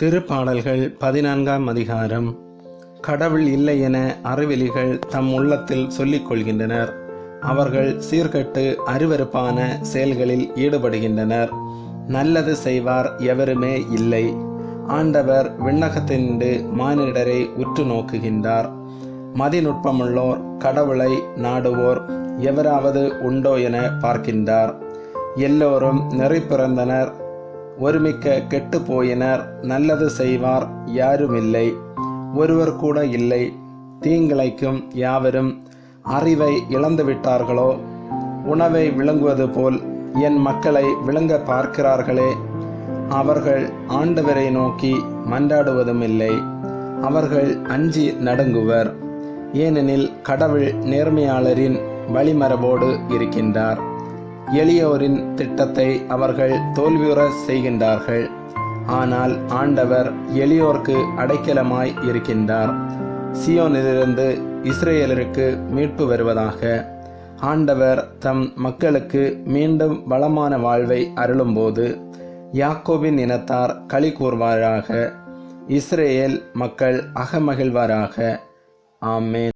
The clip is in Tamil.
திருப்பாடல்கள் 14ஆம் அதிகாரம். கடவுள் இல்லை என அறிவெளிகள் தம் உள்ளத்தில் சொல்லிக் கொள்கின்றனர். அவர்கள் சீர்கெட்டு அருவருப்பான செயல்களில் ஈடுபடுகின்றனர். நல்லது செய்வார் எவருமே இல்லை. ஆண்டவர் விண்ணகத்தினின்று மானிடரை உற்று நோக்குகின்றார். மதிநுட்பமுள்ளோர், கடவுளை நாடுவோர் எவராவது உண்டோ என பார்க்கின்றார். எல்லோரும் நெறி பிறந்தனர், ஒருமிக்க கெட்டு போயினர். நல்லது செய்வார் யாருமில்லை, ஒருவர் கூட இல்லை. தீங்கிழைக்கும் யாவரும் அறிவை இழந்துவிட்டார்களோ? உணவை விழுங்குவது போல் என் மக்களை விழுங்க பார்க்கிறார்களே. அவர்கள் ஆண்டவரை நோக்கி மன்றாடுவதும் இல்லை. அவர்கள் அஞ்சி நடுங்குவர், ஏனெனில் கடவுள் நேர்மையாளரின் வழிமரபோடு இருக்கின்றார். எளியோரின் திட்டத்தை அவர்கள் தோல்வியுற செய்கின்றார்கள். ஆனால் ஆண்டவர் எளியோர்க்கு அடைக்கலமாய் இருக்கின்றார். சியோனிலிருந்து இஸ்ரேலருக்கு மீட்பு வருவதாக. ஆண்டவர் தம் மக்களுக்கு மீண்டும் வளமான வாழ்வை அருளும்போது யாக்கோபின் இனத்தார் களி கூர்வாராக. இஸ்ரேல் மக்கள் அகமகிழ்வாராக. ஆமென்.